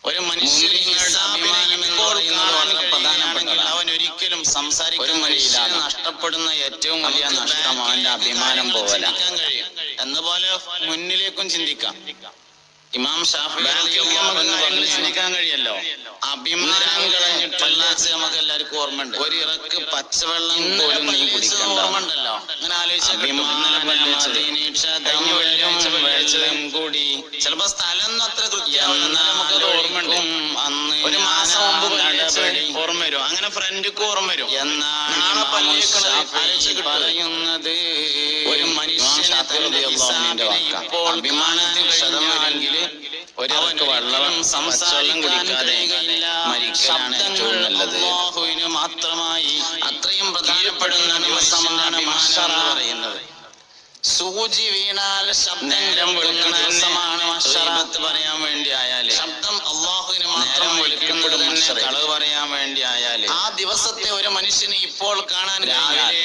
ഒരു മനുഷ്യന് അവൻ ഒരിക്കലും സംസാരിക്കാൻ കഴിയില്ല. നഷ്ടപ്പെടുന്ന ഏറ്റവും വലിയ നഷ്ടം അവന്റെ അഭിമാനം പോലെ എന്നപോലെ മുന്നിലേക്കും ചിന്തിക്കാം. ഇമാം ഷാഫിഈ ചിന്തിക്കാൻ കഴിയല്ലോ. അഭിമാനം കളഞ്ഞിട്ടുള്ള നമുക്ക് എല്ലാവർക്കും ഓർമ്മയുണ്ട്. ഒരു ഇറക്ക് പച്ചവെള്ളം പോലും നീ കുടിക്കണ്ട ഓർമ്മയുണ്ടല്ലോ. അങ്ങനെ ആലോചിച്ചും കൂടി ചിലപ്പോ സ്ഥലം അത്ര നമുക്ക് ഓർമ്മയുണ്ട്. അന്ന് ഒരു മാസം മുമ്പ് ഓർമ്മ വരും. അങ്ങനെ ഫ്രണ്ടിക്ക് ഓർമ്മ വരും. എന്നാണ് പറയുന്നത് ഒരു മനുഷ്യനെ ഇപ്പോൾ അഭിമാനത്തിൽ ക്ഷതമാണെങ്കിൽ ഒരാൾക്ക് വെള്ളം സംസാരം കുടിക്കാതെ മരിക്കാനാണ് ഏറ്റവും നല്ലത്. അല്ലാഹുവിന് മാത്രമായി അത്രയും പ്രധാനപ്പെടുന്ന ദിവസമാണ് മഹ്ശർ എന്ന് പറയുന്നത്. സൂചി വീണാൽ ശബ്ദം വെളുക്കുന്ന ദിവസമാണ് മഹ്ശർ പറയാൻ വേണ്ടി ആയാല്, ശബ്ദം അല്ലാഹുവിന് മാത്രം വെളുക്കുന്നത് കളവ് പറയാൻ വേണ്ടി ആയാല്, ആ ദിവസത്തെ ഒരു മനുഷ്യന് ഇപ്പോൾ കാണാൻ രാവിലെ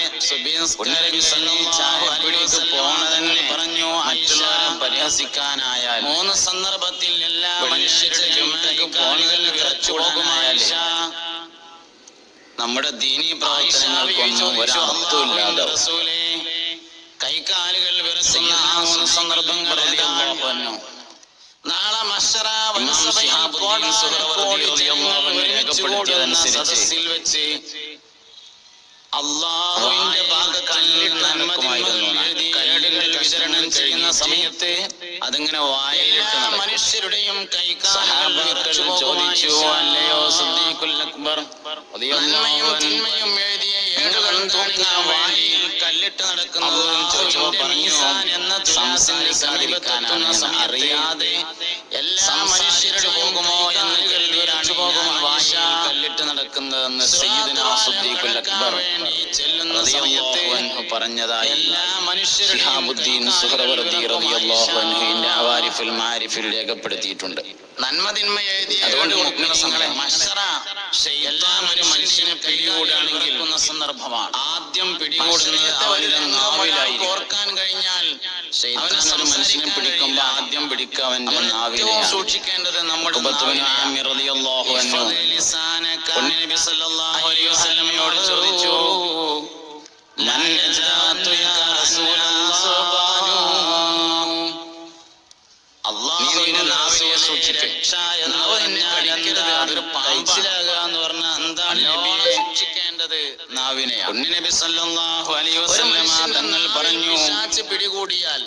പോണതന്നെ പറഞ്ഞു മറ്റുള്ളവരെ പരിഹസിക്കാനായാൽ, 3 സന്ദർഭത്തിൽ എല്ലാ മനുഷ്യരുടെയും പോണതിൽ വിറച്ചു പോകുമായാല് നമ്മുടെ ദീനീ പ്രവർത്തനങ്ങൾക്കൊന്നും ഒരർത്ഥമില്ലാതെ കൈകാലുകൾ വിറക്കുന്ന ആ 3 സന്ദർഭങ്ങൾ നാളെ മഹ്ശറ സദസ്സിൽ വെച്ച് അല്ലാഹുവിന്റെ കല്ലുകൾ വിതരണം ചെയ്യുന്ന സമയത്ത് അതിങ്ങനെ വായിലിട്ട് മനുഷ്യരുടെയും കൈകാലുകൾ ചോദിച്ചു, അല്ലയോ സിദ്ദീഖുൽ അക്ബർ, നന്മയും തിന്മയും എഴുതിയ ഏടുകൾ തൂങ്ങുന്ന വായിൽ കല്ലിട്ട് നടക്കുന്നത് ചോദിച്ചപ്പോൾ പറഞ്ഞു, അറിയാതെ എല്ലാ മനുഷ്യരുടെ പോകുമോ എന്ന് കരുതിയാണ് വായിൽ കല്ലിട്ട് നടക്കുന്നതെന്ന് സയ്യിദുനാ സിദ്ദീഖുൽ അക്ബർ ചെല്ലുന്ന സമയത്ത് പറഞ്ഞതായി ശിഹാബുദ്ദീൻ സുഹ്റവർദി റളിയല്ലാഹു അൻഹുവിന്റെ അവാരിഫുൽ മാരിഫിൽ രേഖപ്പെടുത്തിയിട്ടുണ്ട്. നന്മതിന്മ എഴുതി. അതുകൊണ്ട് മഹ്ശറ എല്ലാം ഒരു മനുഷ്യനെ പിടികൂടാണെങ്കിൽ സന്ദർഭമാണ്. ആദ്യം പിടികൂടുന്നത് അവന്റെ നാവിലായി. ഓർക്കാൻ കഴിഞ്ഞാൽ ഒരു മനുഷ്യനെ പിടിക്കുമ്പോൾ ആദ്യം പിടിക്കുക അവന്റെ നാവിലെയാണ്. സൂക്ഷിക്കേണ്ടത് നമ്മുടെ റളിയല്ലാഹു അൻഹു നബി സല്ലല്ലാഹു അലൈഹി വസല്ലമയോട് ചോദിച്ചു, മൻ നജാതു യാ റസൂലല്ലാഹ്, അല്ലാഹുവിന്റെ നാവിനെ സൂക്ഷിക്കുക. അതൊരു പാമ്പിലാകുക എന്ന് പറഞ്ഞാൽ എന്താണ് സൂക്ഷിക്കേണ്ടത്? നാവിനെ. നബി സല്ലല്ലാഹു അലൈഹി വസല്ലമ തങ്ങൾ പറഞ്ഞു, പിടികൂടിയാൽ